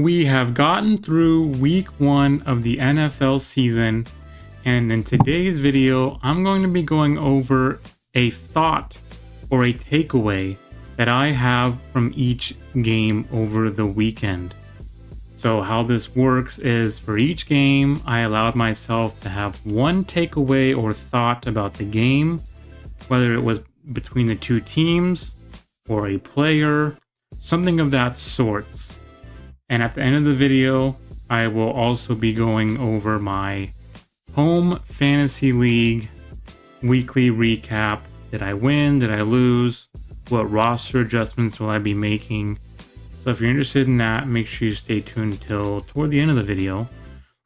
We have gotten through week 1 of the NFL season, and in today's video, I'm going to be going over a thought or a takeaway that I have from each game over the weekend. So how this works is for each game, I allowed myself to have one takeaway or thought about the game, whether it was between the two teams or a player, something of that sort. And at the end of the video, I will also be going over my home fantasy league weekly recap. Did I win? Did I lose? What roster adjustments will I be making? So if you're interested in that, make sure you stay tuned until toward the end of the video.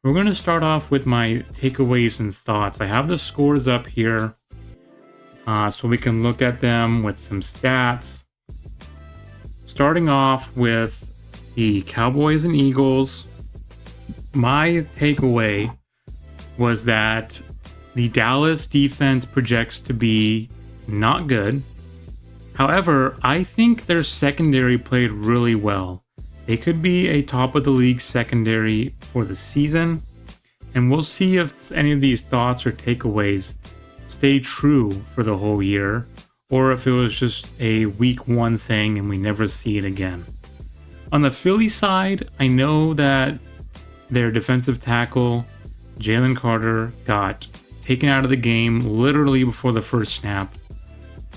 We're going to start off with my takeaways and thoughts. I have the scores up here so we can look at them with some stats. Starting off with the Cowboys and Eagles, my takeaway was that the Dallas defense projects to be not good. However, I think their secondary played really well. They could be a top of the league secondary for the season, and we'll see if any of these thoughts or takeaways stay true for the whole year, or if it was just a week 1 thing and we never see it again. On the Philly side, I know that their defensive tackle, Jalen Carter, got taken out of the game literally before the first snap.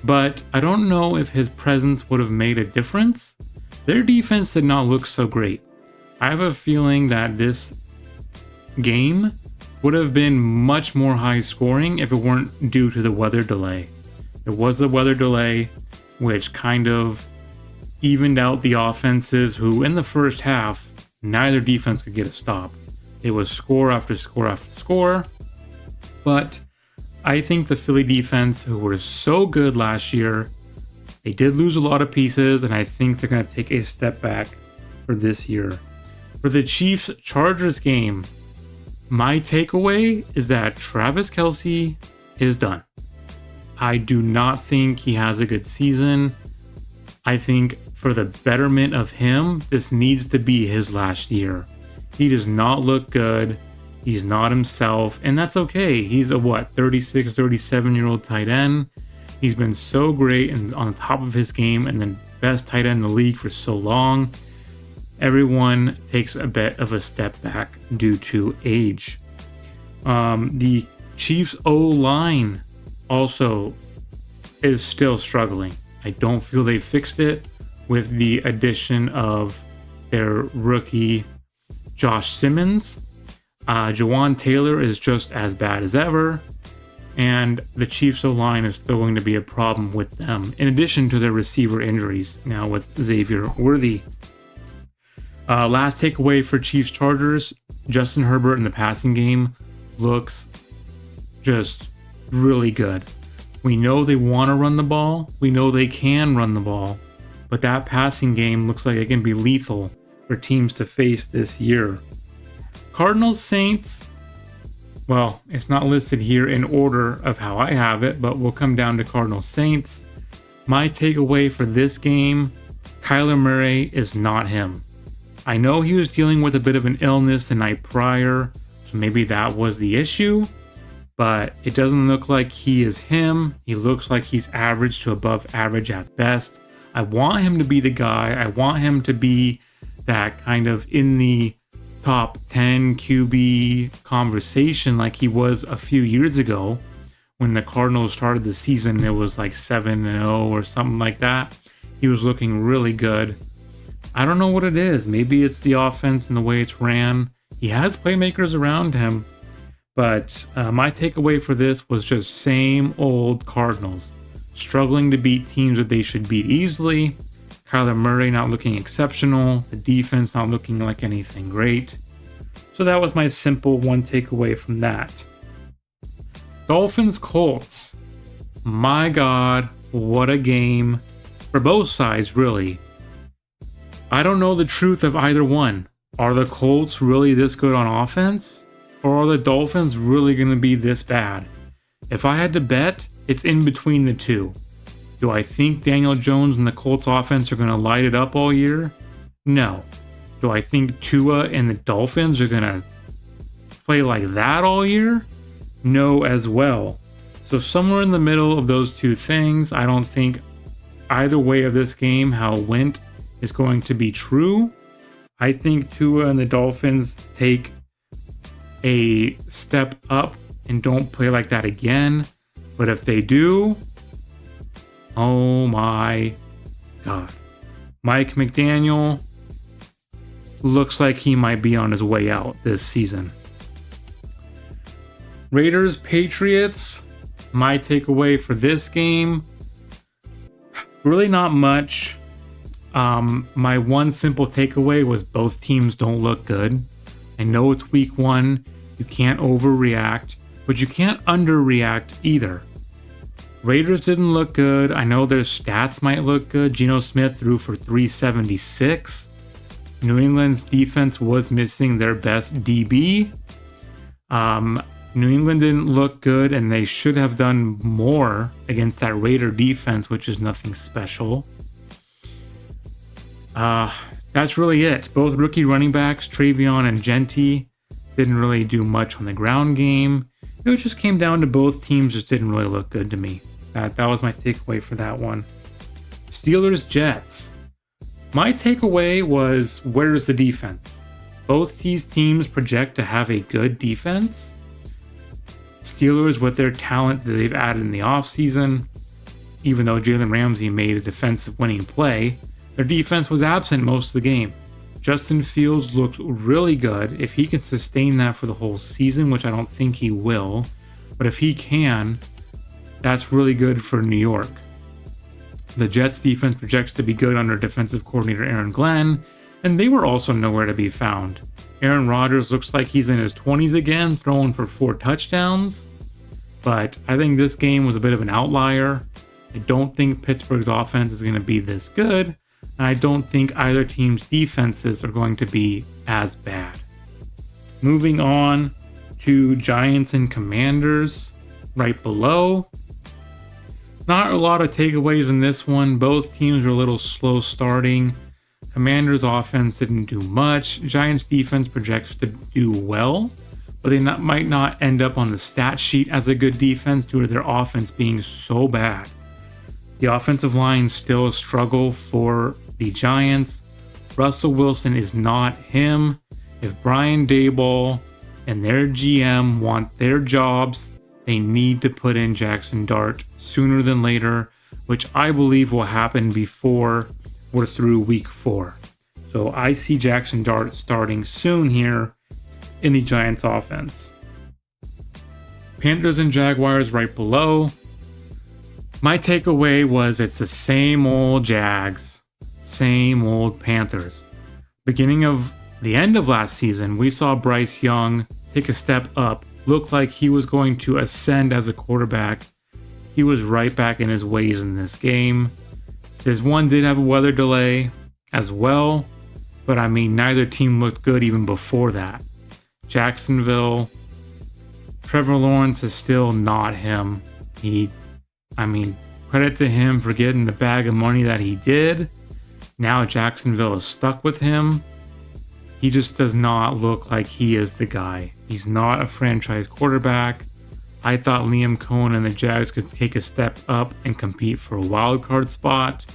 But I don't know if his presence would have made a difference. Their defense did not look so great. I have a feeling that this game would have been much more high scoring if it weren't due to the weather delay. It was the weather delay, which kind of evened out the offenses who, in the first half, neither defense could get a stop. It was score after score after score. But I think the Philly defense, who were so good last year, they did lose a lot of pieces, and I think they're going to take a step back for this year. For the Chiefs-Chargers game, my takeaway is that Travis Kelce is done. I do not think he has a good season. I think for the betterment of him, this needs to be his last year. He does not look good. He's not himself, and that's okay. He's a 36, 37-year-old tight end. He's been so great and on top of his game and the best tight end in the league for so long. Everyone takes a bit of a step back due to age. The Chiefs O-line also is still struggling. I don't feel they fixed it with the addition of their rookie Josh Simmons. Jawan Taylor is just as bad as ever, and the Chiefs O-line is still going to be a problem with them, in addition to their receiver injuries now with Xavier Worthy. Last takeaway for Chiefs Chargers, Justin Herbert in the passing game looks just really good. We know they want to run the ball. We know they can run the ball. But that passing game looks like it can be lethal for teams to face this year. Cardinals Saints, well, it's not listed here in order of how I have it, but we'll come down to Cardinals Saints. My takeaway for this game, Kyler Murray is not him. I know he was dealing with a bit of an illness the night prior, so maybe that was the issue. But it doesn't look like he is him. He looks like he's average to above average at best. I want him to be the guy. I want him to be that kind of in the top 10 QB conversation like he was a few years ago when the Cardinals started the season. It was like 7-0 or something like that. He was looking really good. I don't know what it is. Maybe it's the offense and the way it's ran. He has playmakers around him. But my takeaway for this was just same old Cardinals. Struggling to beat teams that they should beat easily. Kyler Murray not looking exceptional. The defense not looking like anything great. So that was my simple one takeaway from that. Dolphins Colts. My God, what a game. For both sides, really. I don't know the truth of either one. Are the Colts really this good on offense? Or are the Dolphins really going to be this bad? If I had to bet, it's in between the two. Do I think Daniel Jones and the Colts offense are going to light it up all year? No. Do Do I think Tua and the Dolphins are going to play like that all year? No, as well. So somewhere in the middle of those two things, I don't think either way of this game, how it went, is going to be true. I think Tua and the Dolphins take a step up and don't play like that again. But if they do, oh my God. Mike McDaniel looks like he might be on his way out this season. Raiders, Patriots, my takeaway for this game, really not much. My one simple takeaway was both teams don't look good. I know it's week 1, you can't overreact, but you can't underreact either. Raiders didn't look good. I know their stats might look good. Geno Smith threw for 376. New England's defense was missing their best DB. New England didn't look good, and they should have done more against that Raider defense, which is nothing special. That's really it. Both rookie running backs, Travion and Genty, didn't really do much on the ground game. It just came down to both teams just didn't really look good to me. That was my takeaway for that one. Steelers, Jets. My takeaway was, where's the defense? Both these teams project to have a good defense. Steelers, with their talent that they've added in the offseason, even though Jalen Ramsey made a defensive winning play, their defense was absent most of the game. Justin Fields looked really good. If he can sustain that for the whole season, which I don't think he will, but if he can, that's really good for New York. The Jets defense projects to be good under defensive coordinator Aaron Glenn, and they were also nowhere to be found. Aaron Rodgers looks like he's in his 20s again, throwing for 4 touchdowns, but I think this game was a bit of an outlier. I don't think Pittsburgh's offense is going to be this good, and I don't think either team's defenses are going to be as bad. Moving on to Giants and Commanders, right below. Not a lot of takeaways in this one. Both teams were a little slow starting. Commanders offense didn't do much. Giants defense projects to do well, but they might not end up on the stat sheet as a good defense due to their offense being so bad. The offensive line still a struggle for the Giants. Russell Wilson is not him. If Brian Daboll and their GM want their jobs, they need to put in Jackson Dart sooner than later, which I believe will happen before we're through week 4. So I see Jackson Dart starting soon here in the Giants offense. Panthers and Jaguars right below. My takeaway was it's the same old Jags, same old Panthers. Beginning of the end of last season, we saw Bryce Young take a step up, look like he was going to ascend as a quarterback. He was right back in his ways in this game. This one did have a weather delay as well, but I mean, neither team looked good even before that. Jacksonville, Trevor Lawrence is still not him. Credit to him for getting the bag of money that he did. Now Jacksonville is stuck with him. He just does not look like he is the guy. He's not a franchise quarterback. I thought Liam Cohen and the Jags could take a step up and compete for a wild card spot.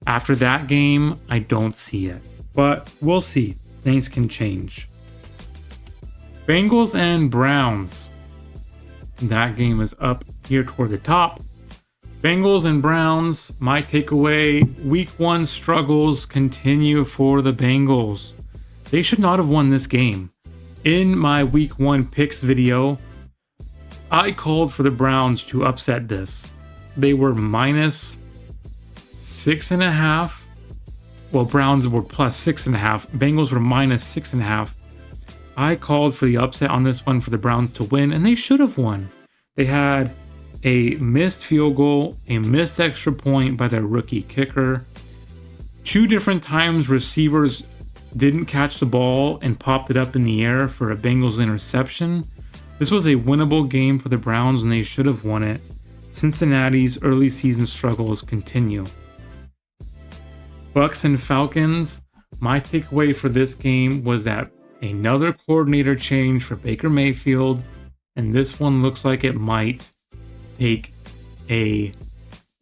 After that game, I don't see it. But we'll see. Things can change. Bengals and Browns. That game is up here toward the top. Bengals and Browns, my takeaway, week 1 struggles continue for the Bengals. They should not have won this game. In my week 1 picks video, I called for the Browns to upset this. They were minus 6.5. Well, Browns were plus 6.5. Bengals were minus 6.5. I called for the upset on this one for the Browns to win, and they should have won. They had a missed field goal, a missed extra point by their rookie kicker. 2 different times receivers didn't catch the ball and popped it up in the air for a Bengals interception. This was a winnable game for the Browns and they should have won it. Cincinnati's early season struggles continue. Bucks and Falcons. My takeaway for this game was that another coordinator change for Baker Mayfield, and this one looks like it might take a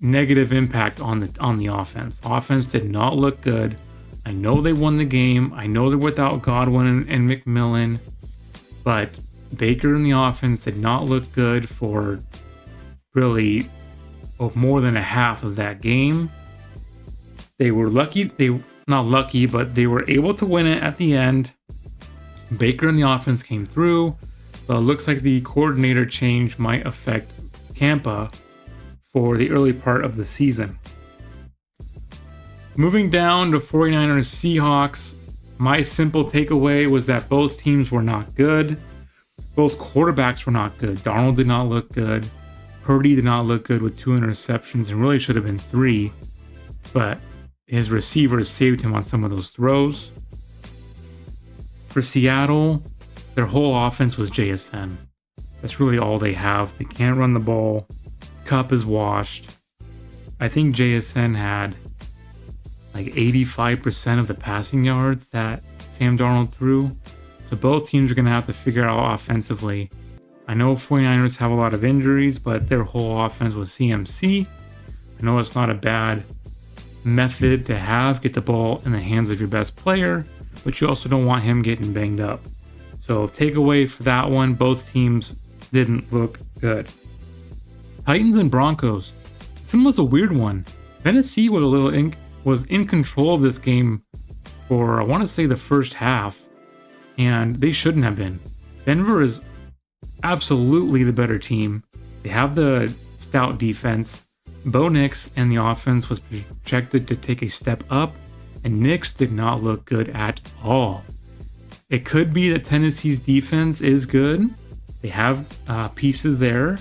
negative impact on the offense. Offense did not look good. I know they won the game. I know they're without Godwin and McMillan, but Baker and the offense did not look good for really more than a half of that game. They were lucky. Not lucky, but they were able to win it at the end. Baker and the offense came through, but it looks like the coordinator change might affect Tampa for the early part of the season. Moving down to 49ers Seahawks, my simple takeaway was that both teams were not good. Both quarterbacks were not good. Darnold did not look good. Purdy did not look good with 2 interceptions and really should have been 3, but his receivers saved him on some of those throws. For Seattle, their whole offense was JSN. That's really all they have. They can't run the ball. Cup is washed. I think JSN had like 85% of the passing yards that Sam Darnold threw. So both teams are going to have to figure out offensively. I know 49ers have a lot of injuries, but their whole offense was CMC. I know it's not a bad method to have, get the ball in the hands of your best player, but you also don't want him getting banged up. So takeaway for that one, both teams didn't look good. Titans and Broncos. This one was a weird one. Tennessee was in control of this game for, I want to say, the first half, and they shouldn't have been. Denver is absolutely the better team. They have the stout defense. Bo Nix and the offense was projected to take a step up, and Nix did not look good at all. It could be that Tennessee's defense is good. They have pieces there,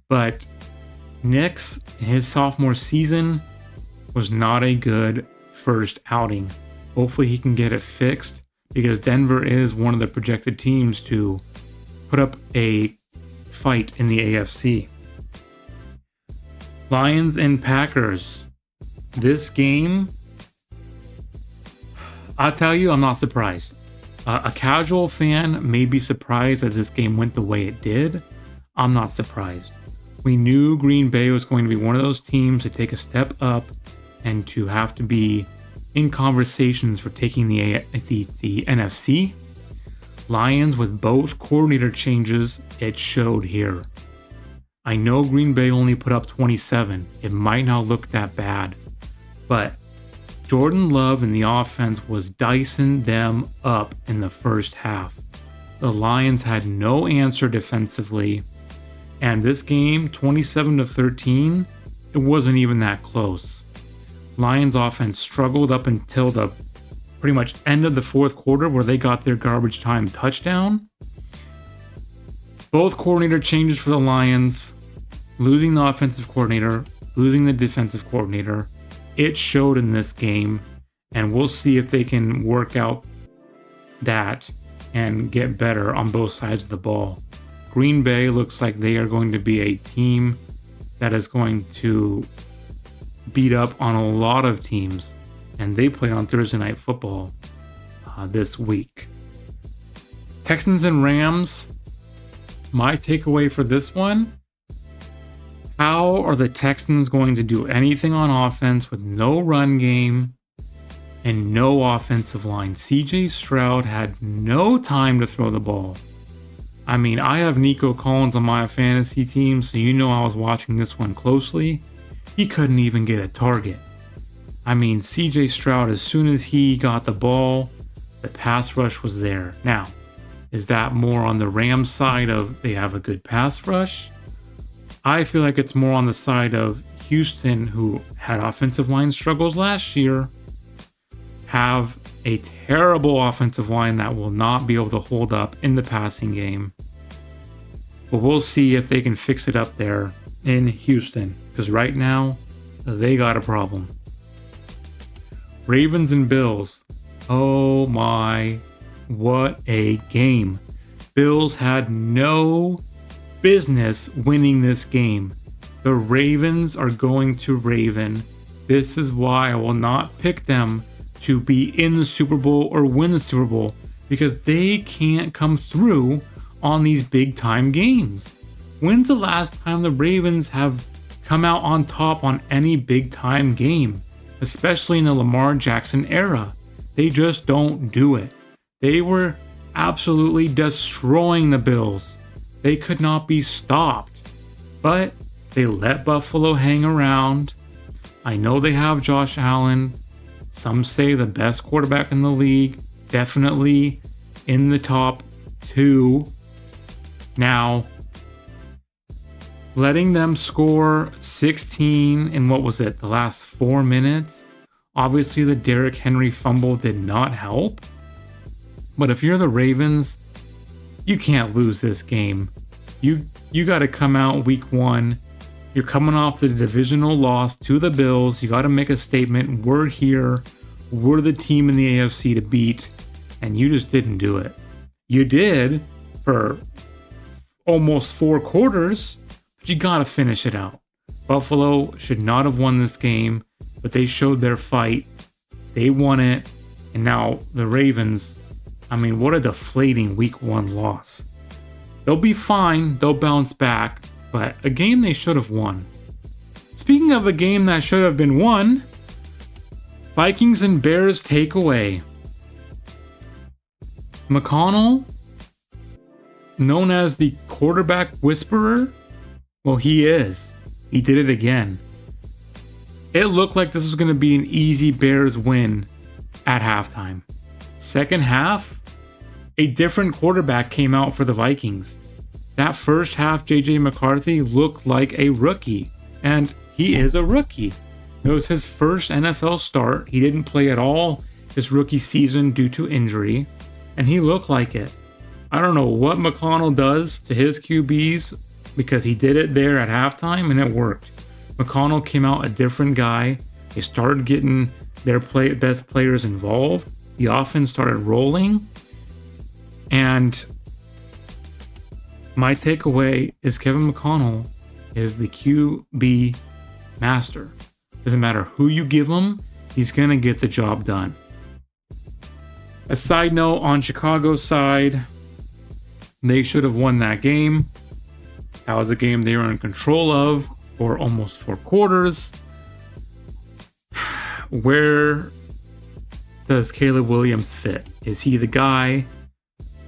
but Nix in his sophomore season was not a good first outing. Hopefully he can get it fixed, because Denver is one of the projected teams to put up a fight in the AFC. Lions and Packers. This game, I'll tell you, I'm not surprised. A casual fan may be surprised that this game went the way it did. I'm not surprised. We knew Green Bay was going to be one of those teams to take a step up and to have to be in conversations for taking the NFC. Lions, with both coordinator changes, it showed here. I know Green Bay only put up 27. It might not look that bad, but Jordan Love and the offense was dicing them up in the first half. The Lions had no answer defensively, and this game, 27-13, it wasn't even that close. Lions offense struggled up until the pretty much end of the fourth quarter, where they got their garbage time touchdown. Both coordinator changes for the Lions, losing the offensive coordinator, losing the defensive coordinator. It showed in this game, and we'll see if they can work out that and get better on both sides of the ball. Green Bay looks like they are going to be a team that is going to beat up on a lot of teams, and they play on Thursday Night Football this week. Texans and Rams. My takeaway for this one: how are the Texans going to do anything on offense with no run game and no offensive line? CJ Stroud had no time to throw the ball. I mean, I have Nico Collins on my fantasy team, so you know I was watching this one closely. He couldn't even get a target. I mean, CJ Stroud, as soon as he got the ball, the pass rush was there. Now, is that more on the Rams side of they have a good pass rush? I feel like it's more on the side of Houston, who had offensive line struggles last year, have a terrible offensive line that will not be able to hold up in the passing game. But we'll see if they can fix it up there in Houston, because right now they got a problem. Ravens and Bills. Oh my, what a game. Bills had no business winning this game. The Ravens are going to Raven. This is why I will not pick them to be in the Super Bowl or win the Super Bowl because they can't come through on these big time games. When's the last time the Ravens have come out on top on any big time game, especially in the Lamar Jackson era? They just don't do it. They were absolutely destroying the Bills. They could not be stopped, but they let Buffalo hang around. I know they have Josh Allen. Some say the best quarterback in the league, definitely in the top 2. Now, letting them score 16 in what was it, the last 4 minutes? Obviously, the Derrick Henry fumble did not help. But if you're the Ravens, you can't lose this game. You got to come out week 1. You're coming off the divisional loss to the Bills. You got to make a statement. We're here. We're the team in the AFC to beat. And you just didn't do it. You did for almost 4 quarters, but you got to finish it out. Buffalo should not have won this game, but they showed their fight. They won it. And now the Ravens, I mean, what a deflating week 1 loss. They'll be fine. They'll bounce back. But a game they should have won. Speaking of a game that should have been won, Vikings and Bears takeaway. McConnell, known as the quarterback whisperer, well, he is. He did it again. It looked like this was going to be an easy Bears win at halftime. Second half, a different quarterback came out for the Vikings. That first half, J.J. McCarthy looked like a rookie, and he is a rookie. It was his first NFL start. He didn't play at all his rookie season due to injury, and he looked like it. I don't know what McConnell does to his QBs because he did it there at halftime, and it worked. McConnell came out a different guy. They started getting their best players involved. The offense started rolling, and my takeaway is Kevin McConnell is the QB master. Doesn't matter who you give him, he's going to get the job done. A side note on Chicago's side, they should have won that game. That was a game they were in control of for almost 4 quarters. Where does Caleb Williams fit? Is he the guy?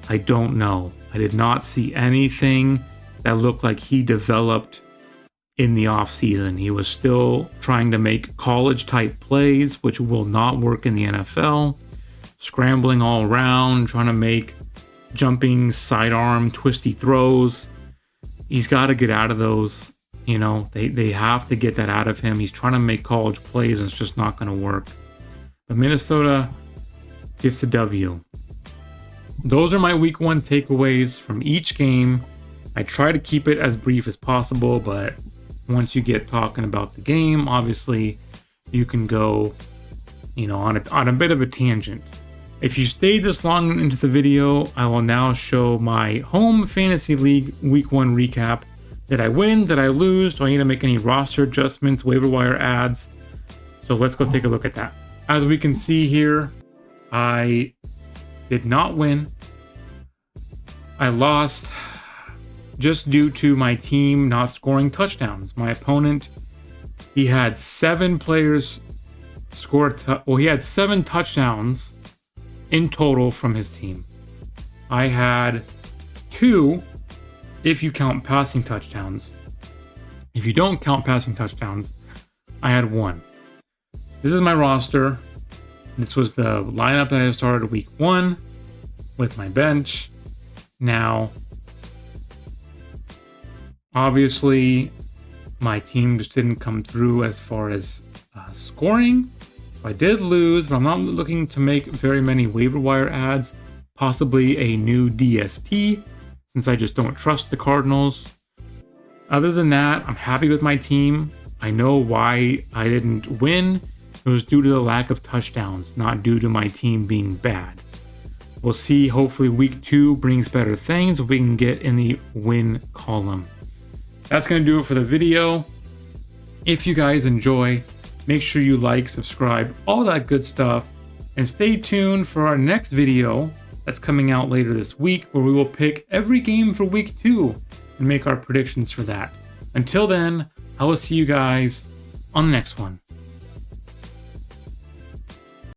I don't know. I did not see anything that looked like he developed in the offseason. He was still trying to make college-type plays, which will not work in the NFL. Scrambling all around, trying to make jumping, sidearm, twisty throws. He's got to get out of those. You know, they have to get that out of him. He's trying to make college plays, and it's just not going to work. But Minnesota gets a W. Those are my week 1 takeaways from each game. I try to keep it as brief as possible, but once you get talking about the game, obviously you can go, on a bit of a tangent. If you stayed this long into the video, I will now show my home fantasy league week 1 recap. Did I win? Did I lose? Do I need to make any roster adjustments, waiver wire adds? So let's go take a look at that. As we can see here, I did not win. I lost just due to my team not scoring touchdowns. My opponent, he had 7 players score. He had 7 touchdowns in total from his team. I had 2, if you count passing touchdowns. If you don't count passing touchdowns, I had 1. This is my roster. This was the lineup that I started week 1 with my bench. Now, obviously, my team just didn't come through as far as scoring. So I did lose, but I'm not looking to make very many waiver wire adds. Possibly a new DST, since I just don't trust the Cardinals. Other than that, I'm happy with my team. I know why I didn't win. It was due to the lack of touchdowns, not due to my team being bad. We'll see. Hopefully week 2 brings better things. We can get in the win column. That's going to do it for the video. If you guys enjoy, make sure you like, subscribe, all that good stuff. And stay tuned for our next video that's coming out later this week, where we will pick every game for week 2 and make our predictions for that. Until then, I will see you guys on the next one.